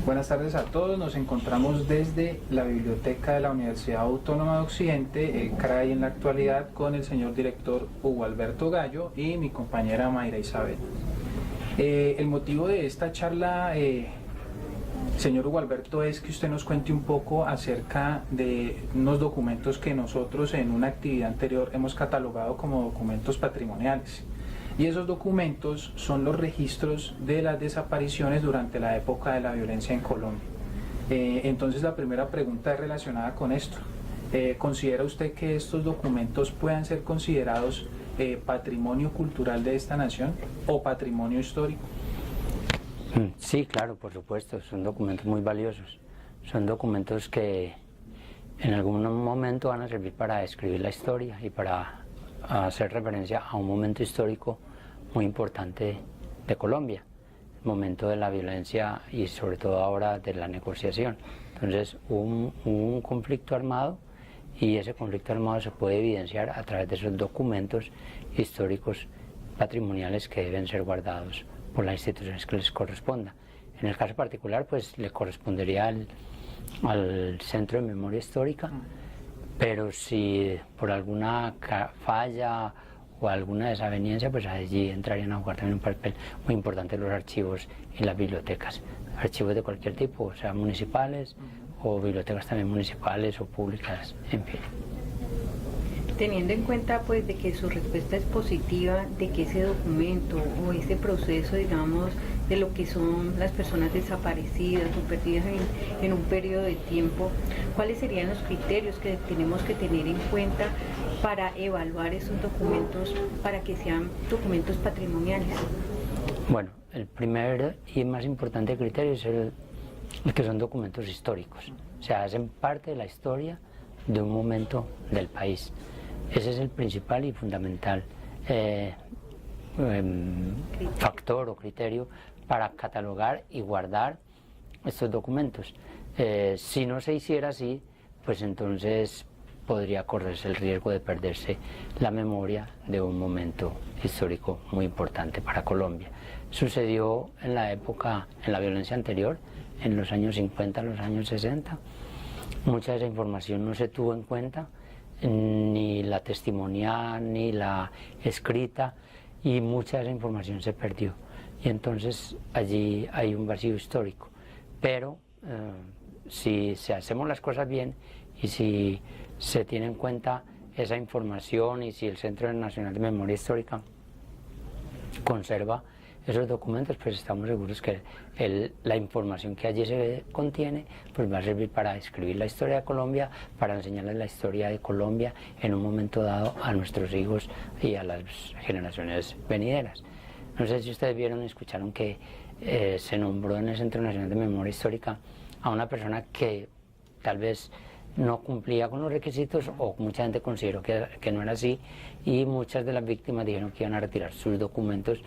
Buenas tardes a todos, nos encontramos desde la biblioteca de la Universidad Autónoma de Occidente, CRAI en la actualidad, con el señor director Hugo Alberto Gallo y mi compañera Mayra Isabel. El motivo de esta charla, señor Hugo Alberto, es que usted nos cuente un poco acerca de unos documentos que nosotros en una actividad anterior hemos catalogado como documentos patrimoniales. Y esos documentos son los registros de las desapariciones durante la época de la violencia en Colombia. Entonces la primera pregunta es relacionada con esto. ¿Considera usted que estos documentos puedan ser considerados patrimonio cultural de esta nación o patrimonio histórico? Sí, claro, por supuesto, son documentos muy valiosos. Son documentos que en algún momento van a servir para escribir la historia y para hacer referencia a un momento histórico muy importante de Colombia, el momento de la violencia y sobre todo ahora de la negociación. Entonces hubo un conflicto armado y ese conflicto armado se puede evidenciar a través de esos documentos históricos patrimoniales que deben ser guardados por las instituciones que les corresponda. En el caso particular, pues le correspondería al Centro de Memoria Histórica, pero si por alguna falla o alguna desaveniencia, pues allí entrarían a jugar también un papel muy importante los archivos y las bibliotecas. Archivos de cualquier tipo, o sea, municipales o bibliotecas también municipales o públicas, en fin. Teniendo en cuenta pues de que su respuesta es positiva, de que ese documento o ese proceso, digamos, de lo que son las personas desaparecidas o perdidas en un periodo de tiempo, ¿cuáles serían los criterios que tenemos que tener en cuenta para evaluar esos documentos para que sean documentos patrimoniales? Bueno, el primer y más importante criterio es el que son documentos históricos, o sea, hacen parte de la historia de un momento del país. Ese es el principal y fundamental factor o criterio para catalogar y guardar estos documentos. Si no se hiciera así, pues entonces podría correrse el riesgo de perderse la memoria de un momento histórico muy importante para Colombia. Sucedió en la época, en la violencia anterior, en los años 50, los años 60. Mucha de esa información no se tuvo en cuenta, ni la testimonial, ni la escrita, y mucha de esa información se perdió. Y entonces allí hay un vacío histórico. Pero si hacemos las cosas bien y si se tiene en cuenta esa información y si el Centro Nacional de Memoria Histórica conserva esos documentos, pues estamos seguros que la información que allí se contiene pues va a servir para escribir la historia de Colombia, para enseñarles la historia de Colombia en un momento dado a nuestros hijos y a las generaciones venideras. No sé si ustedes vieron y escucharon que se nombró en el Centro Nacional de Memoria Histórica a una persona que tal vez no cumplía con los requisitos, o mucha gente consideró que no era así, y muchas de las víctimas dijeron que iban a retirar sus documentos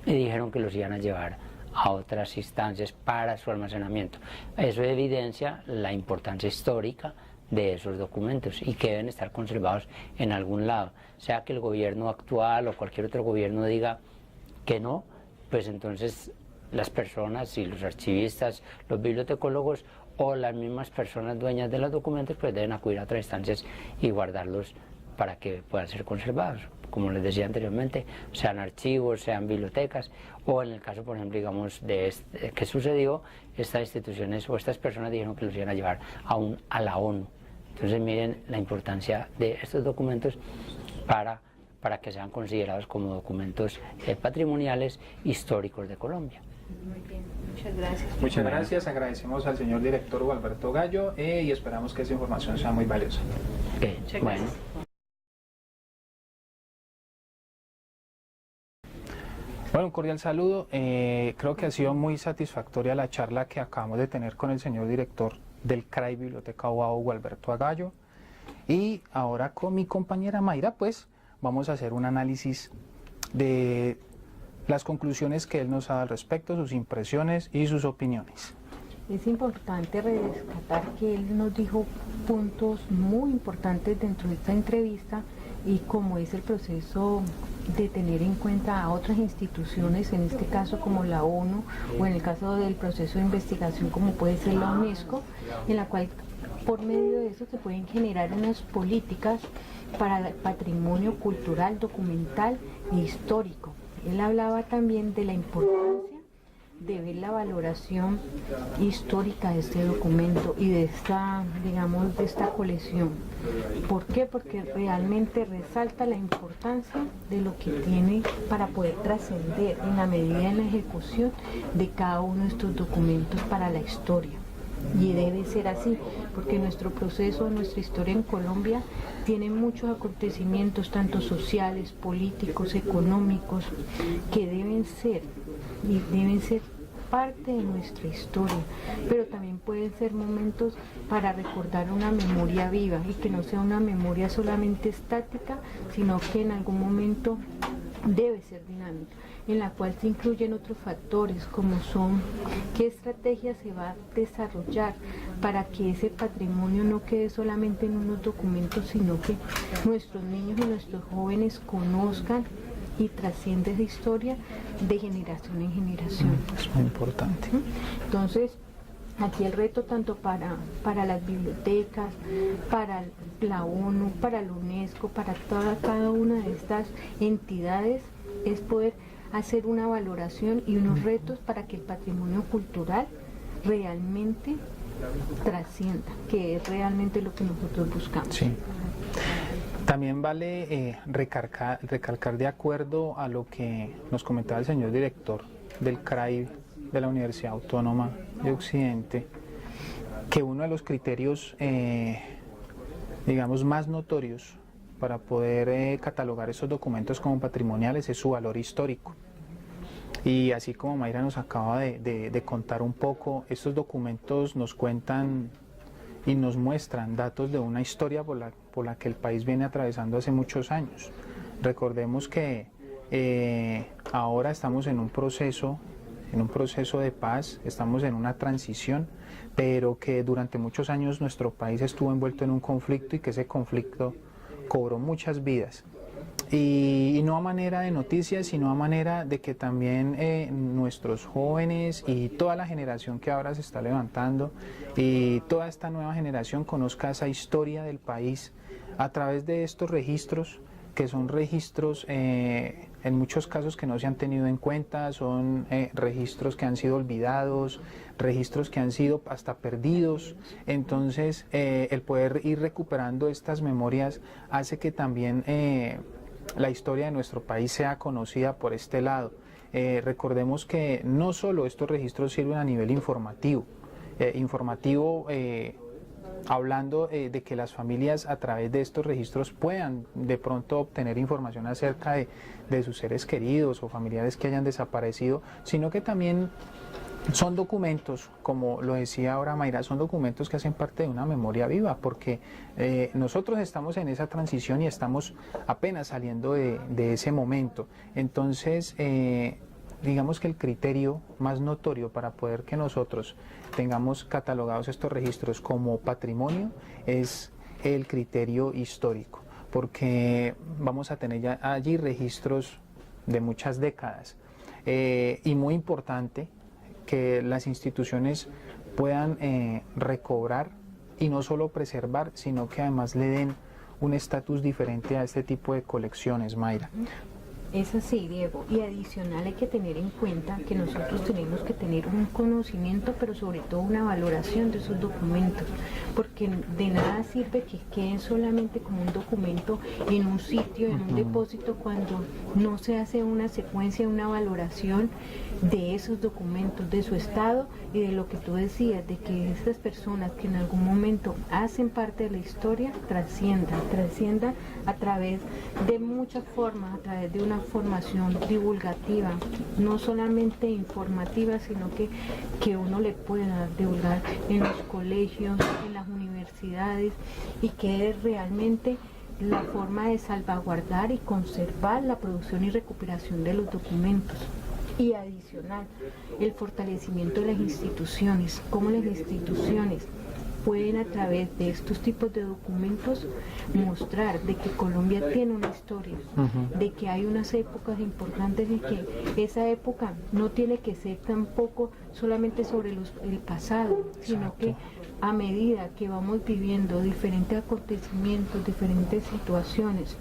y dijeron que los iban a llevar a otras instancias para su almacenamiento. Eso evidencia la importancia histórica de esos documentos y que deben estar conservados en algún lado. Sea que el gobierno actual o cualquier otro gobierno diga que no, pues entonces las personas y los archivistas, los bibliotecólogos o las mismas personas dueñas de los documentos pues deben acudir a otras instancias y guardarlos para que puedan ser conservados, como les decía anteriormente, sean archivos, sean bibliotecas, o en el caso, por ejemplo, digamos, que sucedió, estas instituciones o estas personas dijeron que los iban a llevar a la ONU. Entonces miren la importancia de estos documentos para que sean considerados como documentos patrimoniales históricos de Colombia. Muy bien, muchas gracias. Muchas gracias, agradecemos al señor director Hugo Alberto Gallo y esperamos que esa información sea muy valiosa. Okay. Muchas Bueno. gracias. Bueno, un cordial saludo. Creo que ha sido muy satisfactoria la charla que acabamos de tener con el señor director del CRAI Biblioteca UAO, Hugo Alberto Gallo. Y ahora con mi compañera Mayra, pues vamos a hacer un análisis de las conclusiones que él nos ha dado al respecto, sus impresiones y sus opiniones. Es importante rescatar que él nos dijo puntos muy importantes dentro de esta entrevista y cómo es el proceso de tener en cuenta a otras instituciones, en este caso como la ONU, o en el caso del proceso de investigación como puede ser la UNESCO, en la cual por medio de eso se pueden generar unas políticas para el patrimonio cultural, documental e histórico. Él hablaba también de la importancia de ver la valoración histórica de este documento y de esta, digamos, de esta colección. ¿Por qué? Porque realmente resalta la importancia de lo que tiene para poder trascender en la medida en la ejecución de cada uno de estos documentos para la historia. Y debe ser así, porque nuestro proceso, nuestra historia en Colombia tiene muchos acontecimientos, tanto sociales, políticos, económicos, que deben ser parte de nuestra historia, pero también pueden ser momentos para recordar una memoria viva y que no sea una memoria solamente estática, sino que en algún momento debe ser dinámica, en la cual se incluyen otros factores como son qué estrategia se va a desarrollar para que ese patrimonio no quede solamente en unos documentos, sino que nuestros niños y nuestros jóvenes conozcan y trasciende esa historia de generación en generación. Es muy importante. Entonces, aquí el reto tanto para las bibliotecas, para la ONU, para la UNESCO, para cada una de estas entidades, es poder hacer una valoración y unos retos para que el patrimonio cultural realmente trascienda, que es realmente lo que nosotros buscamos. Sí. También vale recalcar de acuerdo a lo que nos comentaba el señor director del CRAI de la Universidad Autónoma de Occidente, que uno de los criterios, digamos, más notorios para poder catalogar esos documentos como patrimoniales es su valor histórico. Y así como Mayra nos acaba de contar un poco, estos documentos nos cuentan y nos muestran datos de una historia por la que el país viene atravesando hace muchos años. Recordemos que ahora estamos en un proceso de paz, estamos en una transición, pero que durante muchos años nuestro país estuvo envuelto en un conflicto y que ese conflicto cobró muchas vidas. Y no a manera de noticias, sino a manera de que también nuestros jóvenes y toda la generación que ahora se está levantando y toda esta nueva generación conozca esa historia del país a través de estos registros, que son registros en muchos casos que no se han tenido en cuenta, son registros que han sido olvidados, registros que han sido hasta perdidos. Entonces el poder ir recuperando estas memorias hace que también la historia de nuestro país sea conocida por este lado. Recordemos que no solo estos registros sirven a nivel informativo, hablando de que las familias a través de estos registros puedan de pronto obtener información acerca de sus seres queridos o familiares que hayan desaparecido, sino que también son documentos, como lo decía ahora Mayra, son documentos que hacen parte de una memoria viva, porque nosotros estamos en esa transición y estamos apenas saliendo de ese momento. Entonces, digamos que el criterio más notorio para poder que nosotros tengamos catalogados estos registros como patrimonio es el criterio histórico, porque vamos a tener ya allí registros de muchas décadas y muy importante que las instituciones puedan recobrar y no solo preservar, sino que además le den un estatus diferente a este tipo de colecciones, Mayra. Es así, Diego, y adicional hay que tener en cuenta que nosotros tenemos que tener un conocimiento, pero sobre todo una valoración de esos documentos, porque de nada sirve que queden solamente como un documento en un sitio, en un depósito, cuando no se hace una secuencia, una valoración de esos documentos, de su estado y de lo que tú decías, de que estas personas que en algún momento hacen parte de la historia trasciendan a través de muchas formas, a través de una formación divulgativa, no solamente informativa, sino que uno le pueda divulgar en los colegios, en las universidades, y que es realmente la forma de salvaguardar y conservar la producción y recuperación de los documentos. Y adicional, el fortalecimiento de las instituciones, cómo las instituciones pueden a través de estos tipos de documentos mostrar de que Colombia tiene una historia, de que hay unas épocas importantes y que esa época no tiene que ser tampoco solamente sobre el pasado, sino que a medida que vamos viviendo diferentes acontecimientos, diferentes situaciones,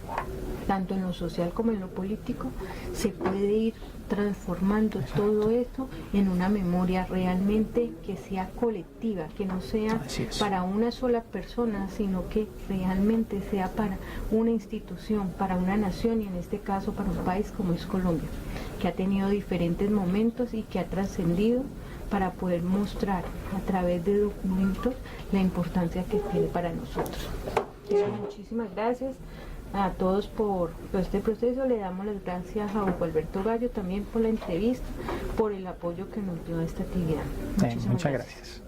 tanto en lo social como en lo político, se puede ir transformando todo esto en una memoria realmente que sea colectiva, que no sea para una sola persona, sino que realmente sea para una institución, para una nación y en este caso para un país como es Colombia, que ha tenido diferentes momentos y que ha trascendido para poder mostrar a través de documentos la importancia que tiene para nosotros. Muchísimas gracias a todos por este proceso. Le damos las gracias a Hugo Alberto Gallo también por la entrevista, por el apoyo que nos dio a esta actividad. Muchas gracias.